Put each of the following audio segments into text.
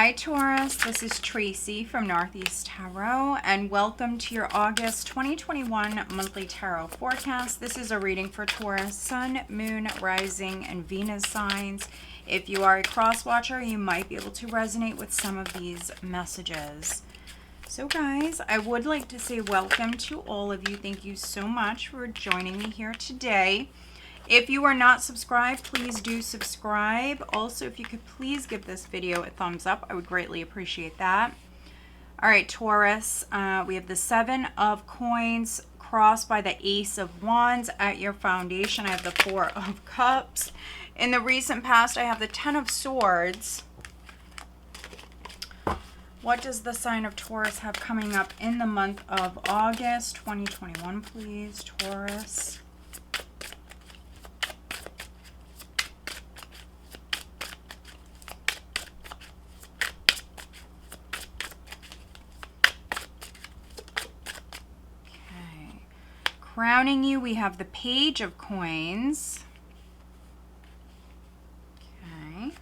Hi Taurus, this is Tracy from Northeast Tarot, and welcome to your August 2021 monthly tarot forecast. This is a reading for Taurus, Sun, Moon, Rising, and Venus signs. If you are a cross-watcher, you might be able to resonate with some of these messages. So guys, I would like to say welcome to all of you. Thank you so much for joining me here today. If you are not subscribed, please do subscribe. Also, if you could please give this video a thumbs up, I would greatly appreciate that. All right, Taurus, we have the Seven of Coins crossed by the Ace of Wands at your foundation. I have the Four of Cups. In the recent past, I have the Ten of Swords. What does the sign of Taurus have coming up in the month of August 2021, please, Taurus? Crowning you, we have the Page of Coins. Okay.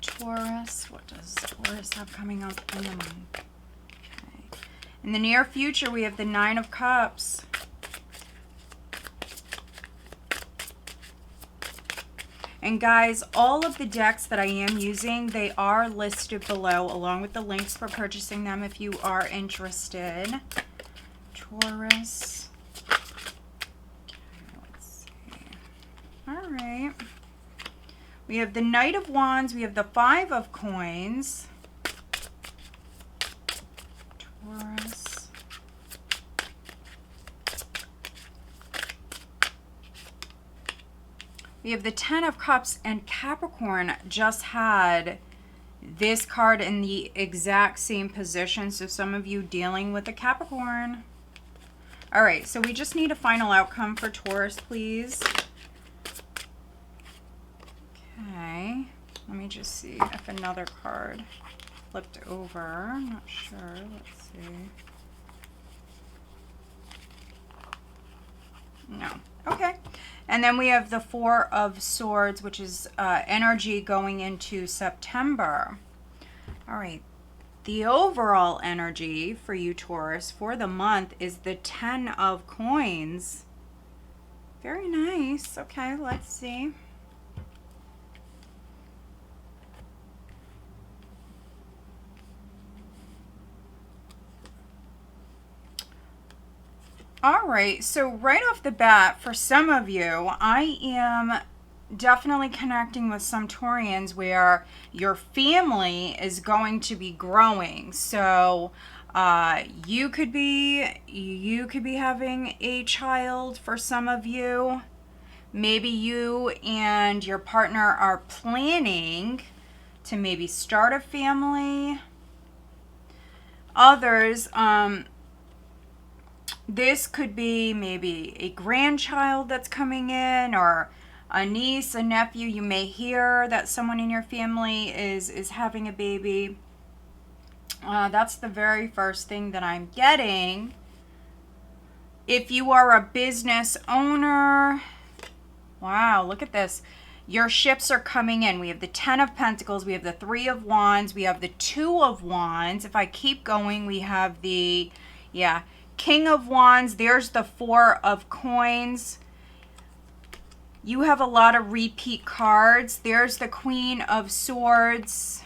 Taurus, what does Taurus have coming up in the month? Okay. In the near future, we have the Nine of Cups. And guys, all of the decks that I am using, they are listed below, along with the links for purchasing them if you are interested. Taurus. Okay, let's see. All right. We have the Knight of Wands. We have the Five of Coins. Taurus. We have the Ten of Cups, and Capricorn just had this card in the exact same position. So some of you dealing with a Capricorn. All right, so we just need a final outcome for Taurus, please. Okay, let me just see if another card flipped over. I'm not sure. Let's see. No. Okay. And then we have the Four of Swords, which is energy going into September. All right. The overall energy for you, Taurus, for the month is the Ten of Coins. Very nice. Okay, let's see. All right, so right off the bat, for some of you, I am definitely connecting with some Taurians where your family is going to be growing. So you could be having a child for some of you. Maybe you and your partner are planning to maybe start a family. Others, this could be maybe a grandchild that's coming in, or a niece, a nephew. You may hear that someone in your family is having a baby. That's the very first thing that I'm getting. If you are a business owner, wow, look at this. Your ships are coming in. We have the Ten of Pentacles. We have the Three of Wands. We have the Two of Wands. If I keep going, we have the, King of Wands. There's the Four of Coins. You have a lot of repeat cards. There's the Queen of Swords.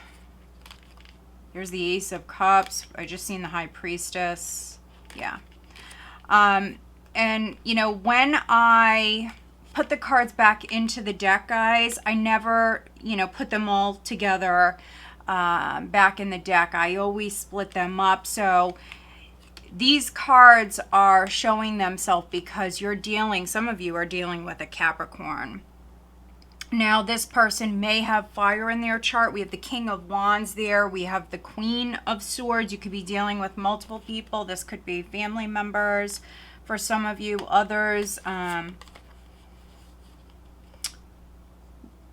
There's the Ace of Cups. I just seen the High Priestess. Yeah. And, you know, when I put the cards back into the deck, guys, I never, put them all together back in the deck. I always split them up. So these cards are showing themselves because some of you are dealing with a Capricorn. Now, this person may have fire in their chart. We have the King of Wands there. We have the Queen of Swords. You could be dealing with multiple people. This could be family members for some of you. Others,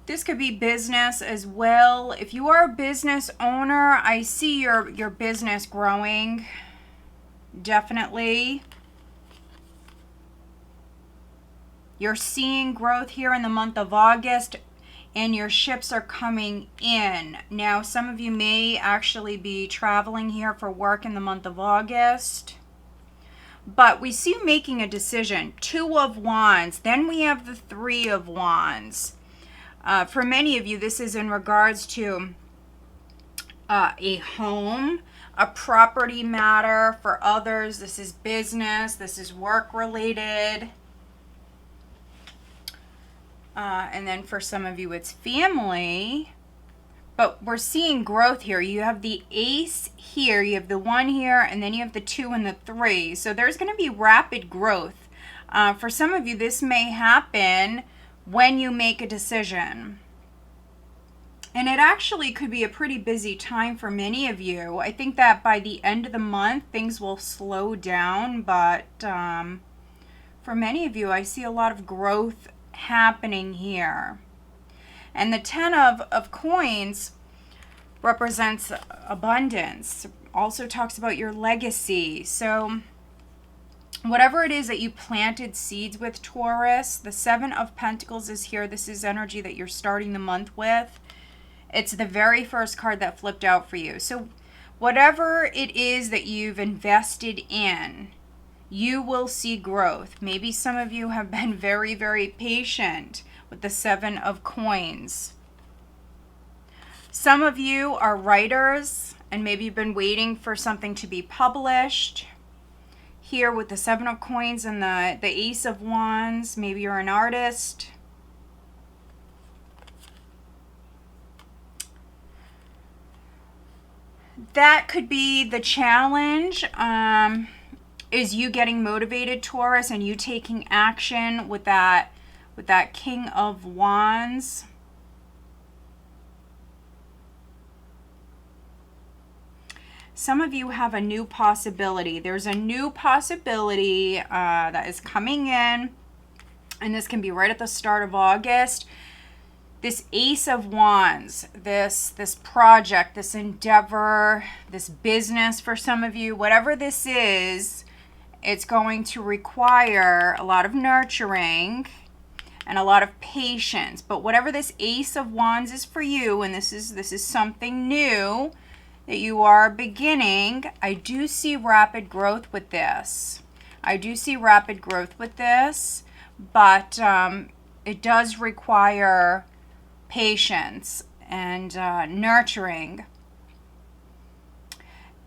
this could be business as well. If you are a business owner, I see your business growing. Definitely. You're seeing growth here in the month of August. and your ships are coming in. Now, some of you may actually be traveling here for work in the month of August. But we see you making a decision. 2 of Wands. Then we have the 3 of Wands. For many of you, this is in regards to a home, a property matter. For others, this is business. This is work related. And then for some of you, it's family. But we're seeing growth here. You have the ace here, you have the 1 here, and then you have the 2 and the 3. So there's going to be rapid growth. For some of you, this may happen when you make a decision. And it actually could be a pretty busy time for many of you. I think that by the end of the month, things will slow down. But for many of you, I see a lot of growth happening here. And the 10 of coins represents abundance. Also talks about your legacy. So whatever it is that you planted seeds with, Taurus, the 7 of Pentacles is here. This is energy that you're starting the month with. It's the very first card that flipped out for you. So whatever it is that you've invested in, you will see growth. Maybe some of you have been very, very patient with the 7 of coins. Some of you are writers and maybe you've been waiting for something to be published. Here with the 7 of coins and the ace of wands, maybe you're an artist. That could be the challenge, is you getting motivated, Taurus, and you taking action with that King of Wands. Some of you have a new possibility. There's a new possibility that is coming in, and this can be right at the start of August. This Ace of Wands, this project, this endeavor, this business for some of you, whatever this is, it's going to require a lot of nurturing and a lot of patience. But whatever this Ace of Wands is for you, and this is something new that you are beginning, I do see rapid growth with this. I do see rapid growth with this, but it does require patience and nurturing.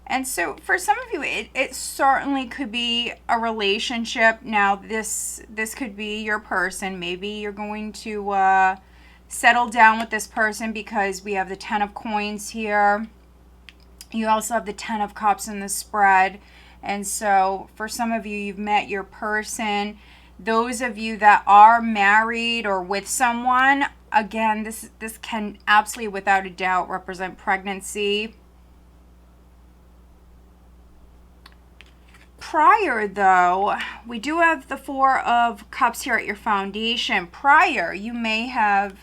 And so for some of you, it certainly could be a relationship. Now this could be your person. Maybe you're going to settle down with this person because we have the 10 of coins here. You also have the 10 of cups in the spread. And so for some of you, you've met your person. Those of you that are married or with someone, again, this can absolutely, without a doubt, represent pregnancy. Prior, though, we do have the 4 of cups here at your foundation. Prior, you may have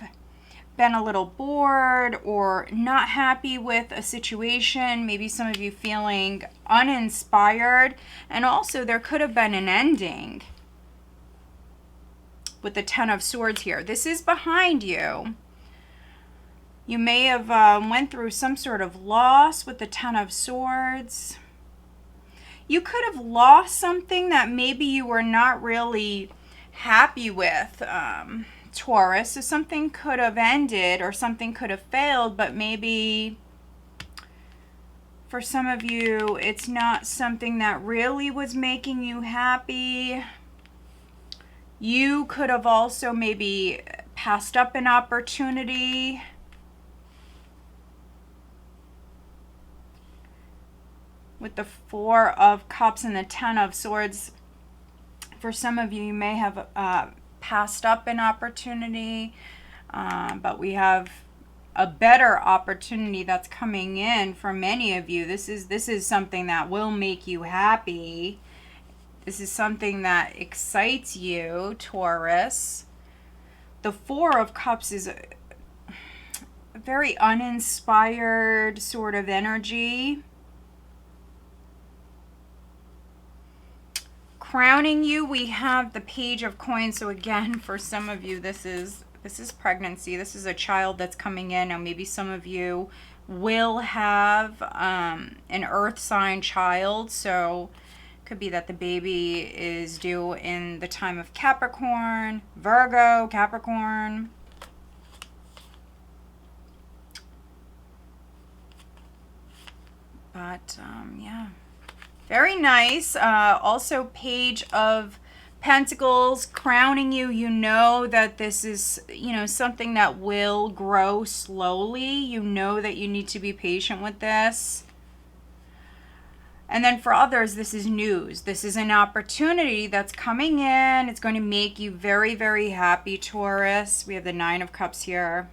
been a little bored or not happy with a situation. Maybe some of you feeling uninspired. And also, there could have been an ending with the 10 of swords here. This is behind you. You may have went through some sort of loss with the 10 of swords. You could have lost something that maybe you were not really happy with, Taurus. So something could have ended or something could have failed, but maybe for some of you, it's not something that really was making you happy. You could have also maybe passed up an opportunity. With the 4 of cups and the 10 of swords, for some of you, you may have passed up an opportunity, but we have a better opportunity that's coming in for many of you. This is something that will make you happy. This is something that excites you, Taurus. The 4 of cups is a very uninspired sort of energy. Crowning you, we have the Page of Coins. So again, for some of you, this is This is pregnancy. This is a child that's coming in. Now, maybe some of you will have an earth sign child. So it could be that the baby is due in the time of Capricorn, Virgo, Capricorn. But yeah, very nice. Also, Page of Pentacles crowning you. You know that this is, you know, something that will grow slowly. You know that you need to be patient with this. And then for others, this is news. This is an opportunity that's coming in. It's going to make you very, very happy, Taurus. We have the Nine of Cups here.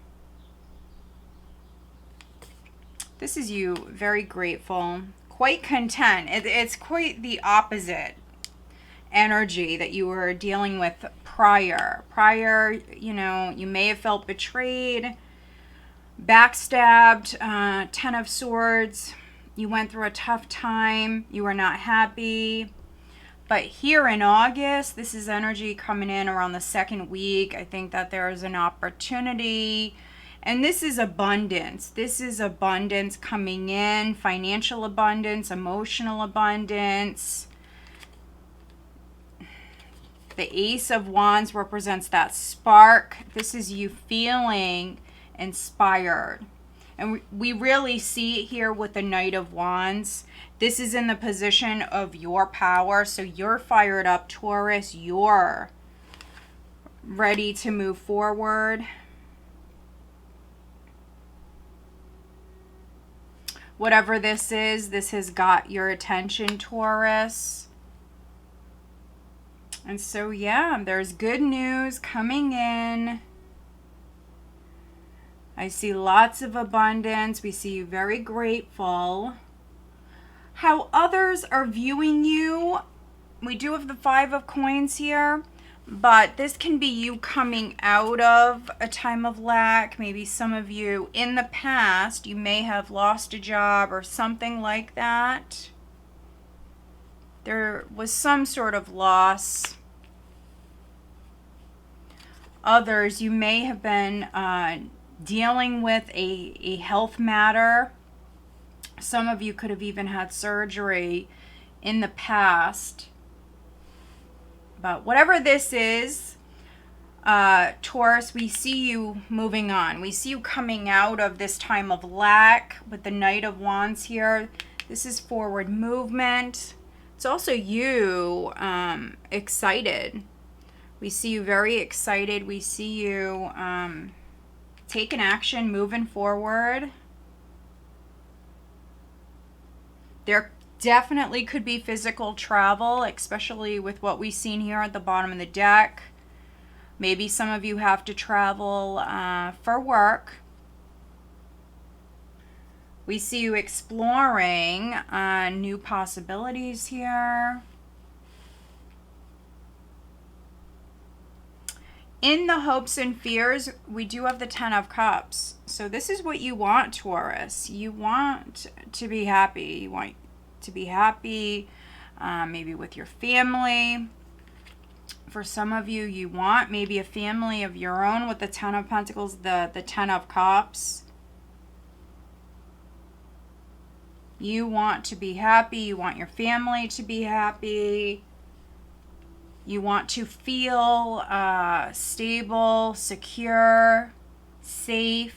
This is you very grateful, quite content. It's quite the opposite energy that you were dealing with prior. You know, you may have felt betrayed, backstabbed, Ten of Swords. You went through a tough time. You were not happy. But here in August, this is energy coming in around the second week. I think that there is an opportunity. And this is abundance. This is abundance coming in. Financial abundance, emotional abundance. The Ace of Wands represents that spark. This is you feeling inspired. And we really see it here with the Knight of Wands. This is in the position of your power. So you're fired up, Taurus. You're ready to move forward. Whatever this is, this has got your attention, Taurus. And so, yeah, there's good news coming in. I see lots of abundance. We see you very grateful. How others are viewing you. We do have the Five of Coins here. But this can be you coming out of a time of lack. Maybe some of you in the past, you may have lost a job or something like that. There was some sort of loss. Others, you may have been dealing with a health matter. Some of you could have even had surgery in the past. But whatever this is, Taurus, we see you moving on. We see you coming out of this time of lack with the Knight of Wands here. This is forward movement. It's also you excited. We see you very excited. We see you taking action, moving forward. There definitely could be physical travel, especially with what we've seen here at the bottom of the deck. Maybe some of you have to travel for work. We see you exploring new possibilities here. In the hopes and fears, we do have the Ten of Cups. So this is what you want, Taurus. You want to be happy. You want to be happy, maybe with your family. For some of you, you want maybe a family of your own with the Ten of Pentacles, the Ten of Cups. You want to be happy. You want your family to be happy. You want to feel stable, secure, safe.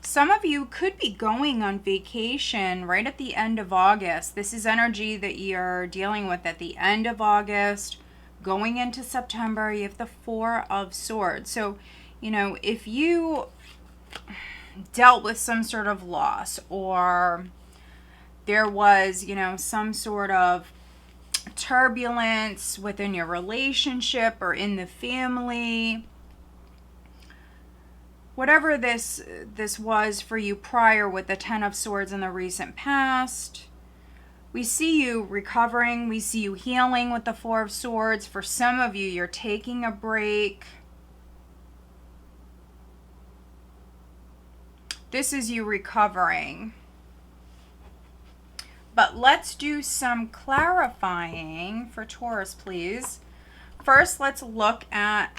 Some of you could be going on vacation right at the end of August. This is energy that you're dealing with at the end of August. Going into September, you have the Four of Swords. So, you know, if you dealt with some sort of loss, or there was, you know, some sort of turbulence within your relationship or in the family, whatever this was for you prior with the Ten of Swords in the recent past, we see you recovering. We see you healing with the Four of Swords. For some of you, you're taking a break. This is you recovering. But let's do some clarifying for Taurus, please. First, let's look at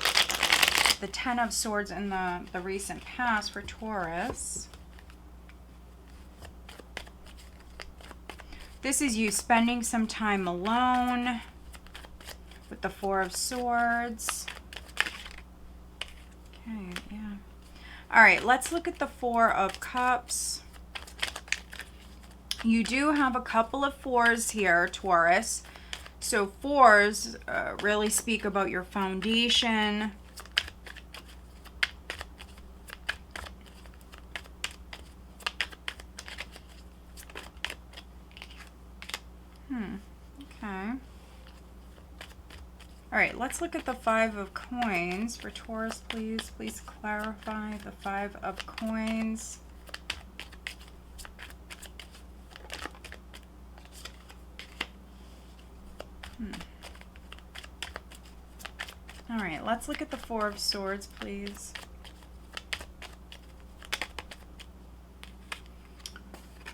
the Ten of Swords in the recent past for Taurus. This is you spending some time alone with the Four of Swords. Okay, yeah. All right, let's look at the Four of Cups. You do have a couple of fours here, Taurus. So fours really speak about your foundation. Okay. All right, let's look at the Five of Coins for Taurus, please. Please clarify the Five of Coins. All right, let's look at the Four of Swords, please.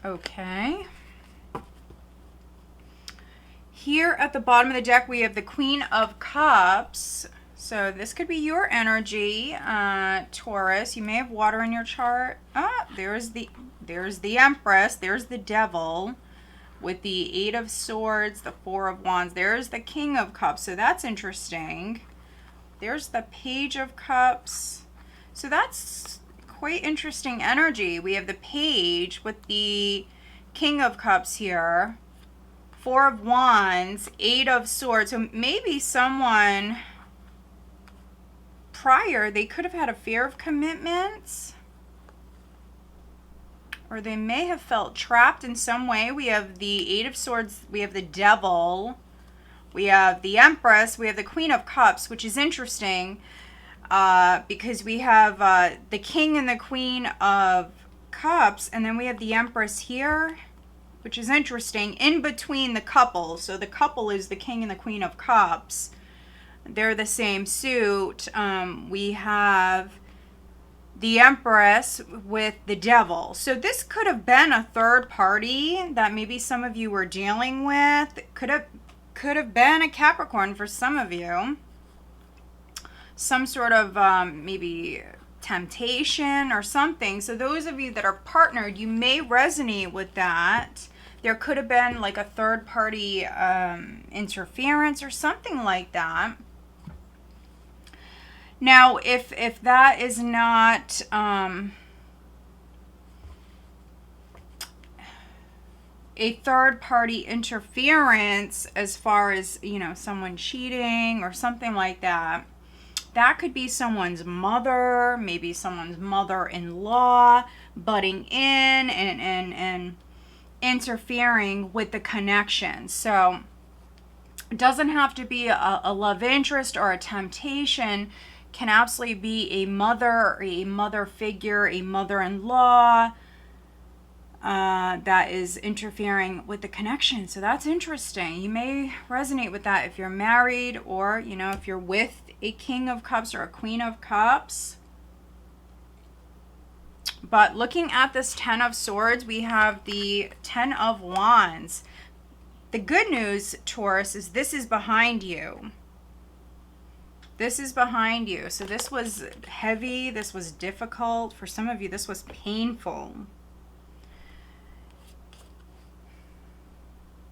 Okay. Here at the bottom of the deck, we have the Queen of Cups. So this could be your energy, Taurus. You may have water in your chart. Ah, there's the Empress. There's the Devil with the Eight of Swords, the Four of Wands. There's the King of Cups. So that's interesting. There's the Page of Cups. So that's quite interesting energy. We have the Page with the King of Cups here. Four of Wands, Eight of Swords. So maybe someone prior, they could have had a fear of commitments. Or they may have felt trapped in some way. We have the Eight of Swords. We have the Devil. We have the Empress. We have the Queen of Cups, which is interesting because we have the King and the Queen of Cups. And then we have the Empress here, which is interesting, in between the couple. So the couple is the King and the Queen of Cups. They're the same suit. We have the Empress with the Devil. So this could have been a third party that maybe some of you were dealing with. It could have been a Capricorn for some of you. Some sort of maybe temptation or something. So those of you that are partnered, you may resonate with that. There could have been like a third party interference or something like that. Now, if that is not a third party interference as far as, you know, someone cheating or something like that, that could be someone's mother, maybe someone's mother-in-law butting in and interfering with the connection. So it doesn't have to be a love interest or a temptation. Can absolutely be a mother or a mother figure, a mother-in-law that is interfering with the connection. So that's interesting. You may resonate with that if you're married, or, you know, if you're with a King of Cups or a Queen of Cups. But looking at this Ten of Swords, we have the Ten of Wands. The good news, Taurus, is this is behind you. This is behind you. So this was heavy. This was difficult. For some of you, this was painful.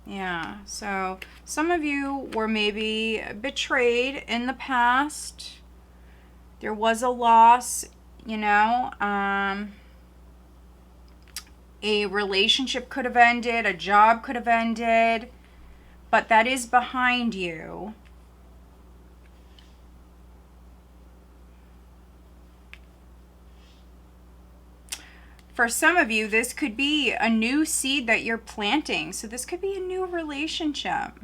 Yeah. So some of you were maybe betrayed in the past. There was a loss, you know. A relationship could have ended. A job could have ended. But that is behind you. For some of you, this could be a new seed that you're planting. So this could be a new relationship.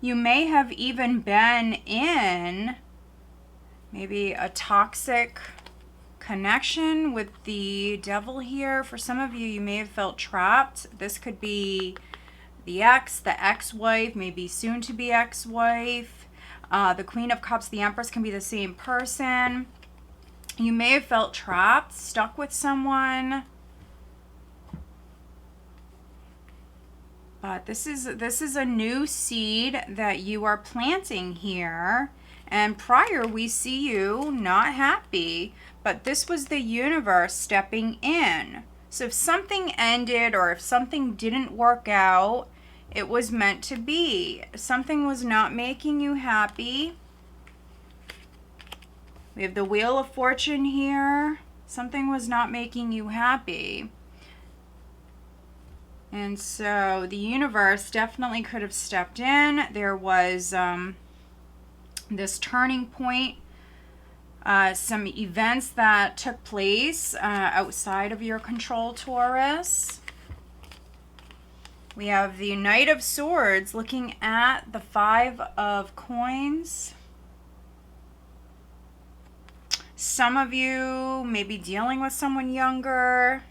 You may have even been in maybe a toxic connection with the Devil here. For some of you, you may have felt trapped. This could be the ex, the ex-wife, maybe soon to be ex-wife. The Queen of Cups, the Empress can be the same person. You may have felt trapped, stuck with someone. But this is a new seed that you are planting here. And prior, we see you not happy, but this was the universe stepping in. So if something ended or if something didn't work out, it was meant to be. Something was not making you happy. We have the Wheel of Fortune here. Something was not making you happy. And so the universe definitely could have stepped in. There was this turning point, some events that took place outside of your control, Taurus. We have the Knight of Swords looking at the Five of Coins. Some of you may be dealing with someone younger.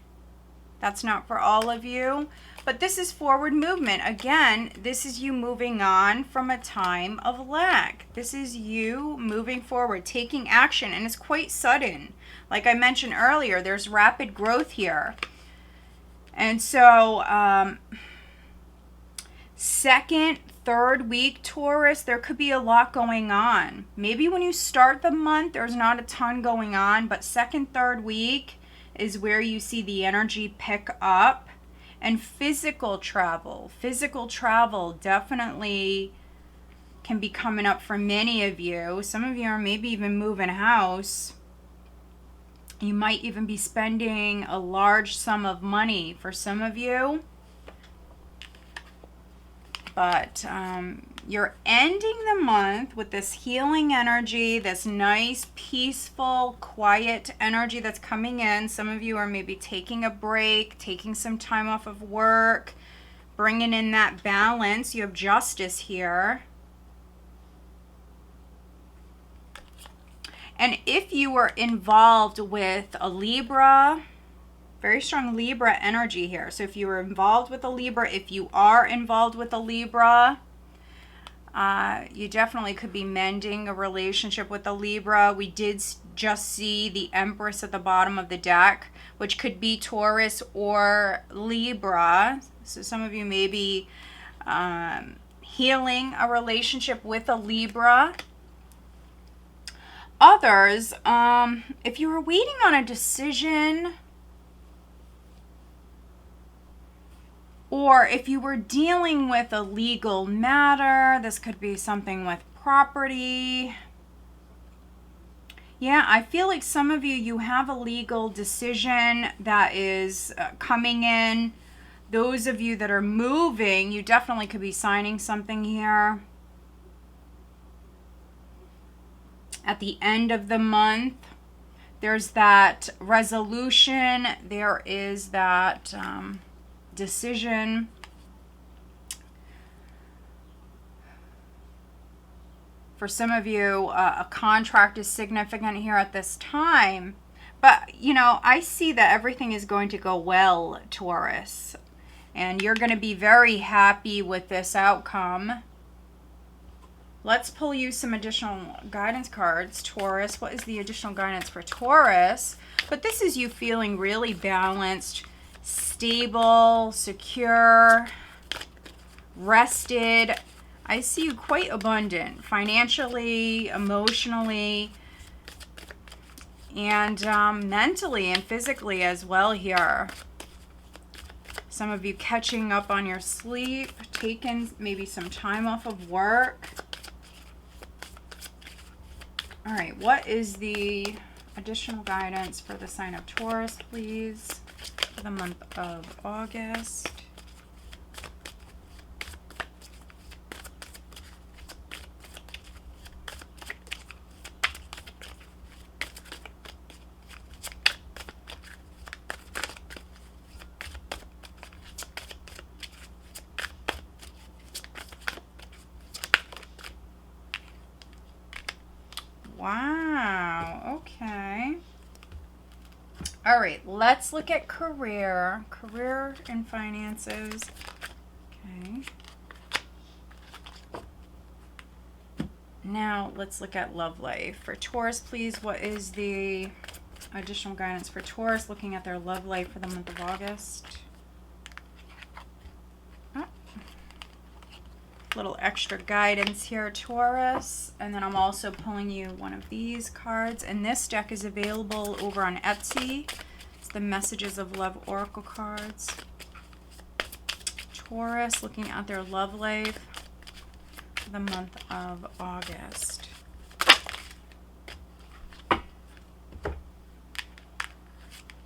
That's not for all of you. But this is forward movement. Again, this is you moving on from a time of lack. This is you moving forward, taking action, and it's quite sudden. Like I mentioned earlier, there's rapid growth here. And so, second, third week, Taurus, there could be a lot going on. Maybe when you start the month, there's not a ton going on, but second, third week is where you see the energy pick up. And physical travel definitely can be coming up for many of you. Some of you are maybe even moving house. You might even be spending a large sum of money for some of you. But you're ending the month with this healing energy, this nice, peaceful, quiet energy that's coming in. Some of you are maybe taking a break, taking some time off of work, bringing in that balance. You have justice here. And if you were involved with a Libra, very strong Libra energy here. So if you were involved with a Libra, if you are involved with a Libra, you definitely could be mending a relationship with a Libra. We did just see the Empress at the bottom of the deck, which could be Taurus or Libra. So some of you may be healing a relationship with a Libra. Others, if you were waiting on a decision, or if you were dealing with a legal matter, this could be something with property. Yeah, I feel like some of you have a legal decision that is coming in. Those of you that are moving, you definitely could be signing something here. At the end of the month, there's that resolution. There is that decision. For some of you, a contract is significant here at this time. But, you know, I see that everything is going to go well, Taurus. And you're going to be very happy with this outcome. Let's pull you some additional guidance cards, Taurus. What is the additional guidance for Taurus? But this is you feeling really balanced, stable, secure, rested. I see you quite abundant financially, emotionally, and mentally and physically as well here. Some of you catching up on your sleep, taking maybe some time off of work. All right, what is the additional guidance for the sign of Taurus, please, for the month of August? Wow, okay. All right, let's look at career and finances. Okay. Now let's look at love life. For Taurus, please, what is the additional guidance for Taurus looking at their love life for the month of August? Oh, little extra guidance here, Taurus. And then I'm also pulling you one of these cards. And this deck is available over on Etsy. It's the Messages of Love Oracle cards. Taurus looking at their love life for the month of August.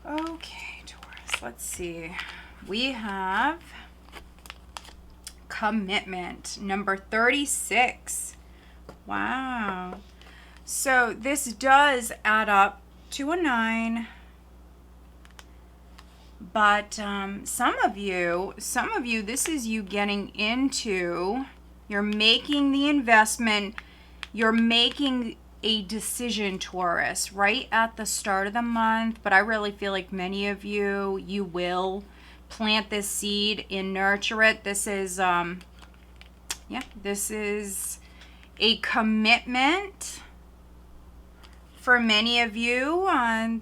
Okay, Taurus, let's see. We have commitment, number 36. Wow. So this does add up to a 9. But some of you, this is you getting into, you're making the investment, you're making a decision, Taurus, right at the start of the month. But I really feel like many of you, you will plant this seed and nurture it. This is, this is a commitment for many of you.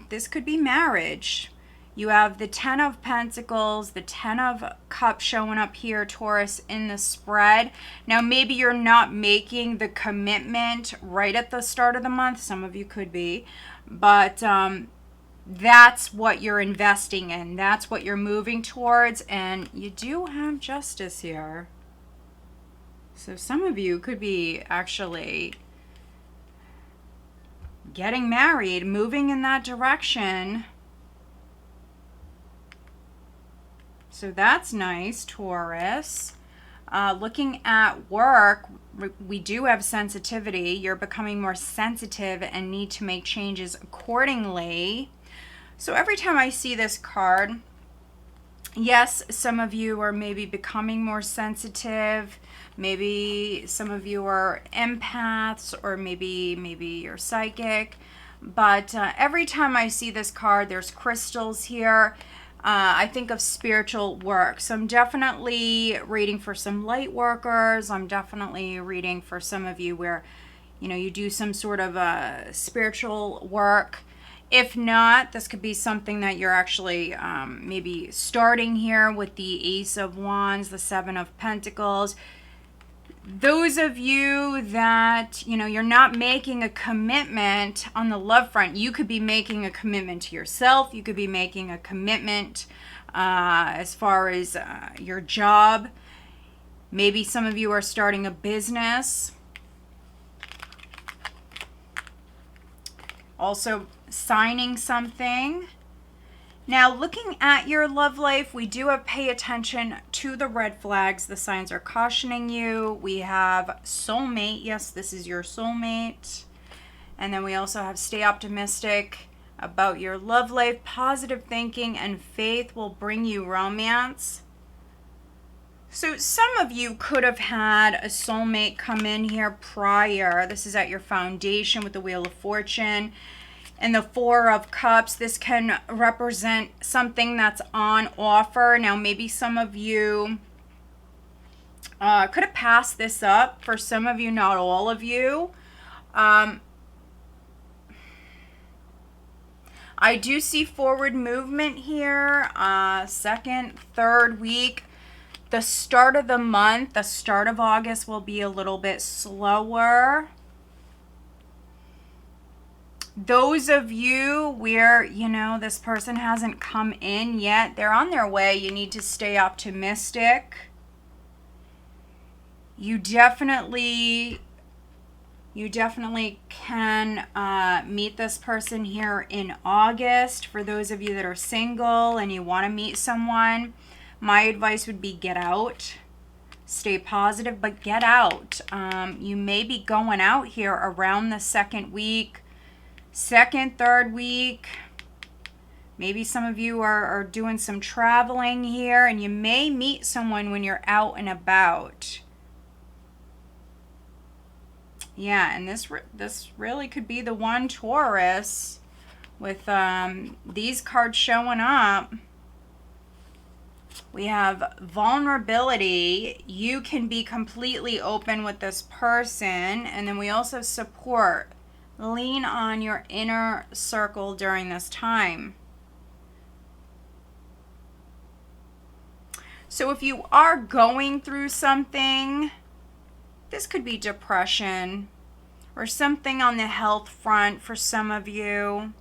This could be marriage. You have the 10 of Pentacles, the 10 of Cups showing up here, Taurus, in the spread. Now, maybe you're not making the commitment right at the start of the month. Some of you could be. But that's what you're investing in. That's what you're moving towards. And you do have Justice here. So some of you could be actually getting married, moving in that direction. So that's nice, Taurus. Looking at work, we do have sensitivity. You're becoming more sensitive and need to make changes accordingly. So every time I see this card, yes, some of you are maybe becoming more sensitive. Maybe some of you are empaths, or maybe you're psychic. But every time I see this card, there's crystals here. I think of spiritual work. So I'm definitely reading for some light workers. I'm definitely reading for some of you where, you know, you do some sort of spiritual work. If not, this could be something that you're actually maybe starting here with the Ace of Wands, the 7 of Pentacles. Those of you that, you know, you're not making a commitment on the love front, you could be making a commitment to yourself. You could be making a commitment as far as your job. Maybe some of you are starting a business. Also signing something. Now, looking at your love life, we do have pay attention to the red flags. The signs are cautioning you. We have soulmate. Yes, this is your soulmate. And then we also have stay optimistic about your love life. Positive thinking and faith will bring you romance. So some of you could have had a soulmate come in here prior. This is at your foundation with the Wheel of Fortune. And the 4 of Cups, this can represent something that's on offer. Now, maybe some of you could have passed this up. For some of you, not all of you. I do see forward movement here. Second, third week. The start of the month, the start of August will be a little bit slower. Those of you where, you know, this person hasn't come in yet, they're on their way. You need to stay optimistic. You definitely can meet this person here in August. For those of you that are single and you want to meet someone, my advice would be get out. Stay positive, but get out. You may be going out here around the second week. Second, third week. Maybe some of you are doing some traveling here, and you may meet someone when you're out and about. Yeah, and this really could be the one, Taurus, with these cards showing up. We have vulnerability. You can be completely open with this person, and then we also have support. Lean on your inner circle during this time. So if you are going through something, This could be depression or something on the health front for some of you.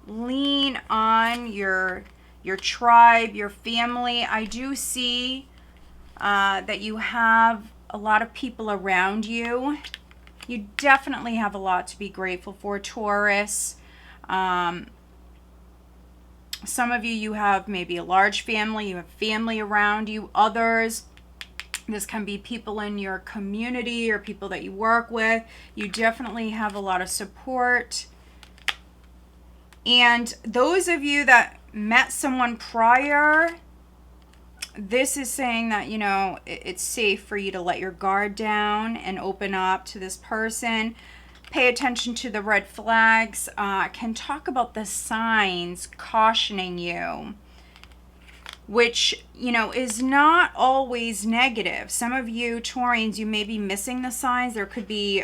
Lean on your tribe, your family. I do see that you have a lot of people around you. You definitely have a lot to be grateful for, Taurus. Some of you have maybe a large family. You have family around you. Others, this can be people in your community or people that you work with. You definitely have a lot of support. And those of you that met someone prior, this is saying that, you know, it's safe for you to let your guard down and open up to this person. Pay attention to the red flags. Can talk about the signs cautioning you, which, you know, is not always negative. Some of you Taurians, you may be missing the signs. There could be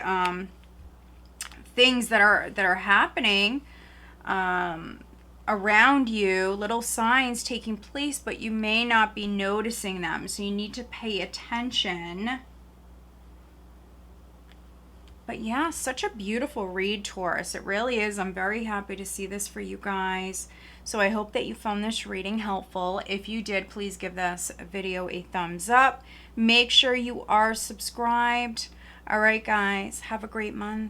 things that are happening around you, little signs taking place, but you may not be noticing them. So you need to pay attention. But yeah, such a beautiful read, Taurus. It really is. I'm very happy to see this for you guys. So I hope that you found this reading helpful. If you did, please give this video a thumbs up. Make sure you are subscribed. All right, guys, have a great month.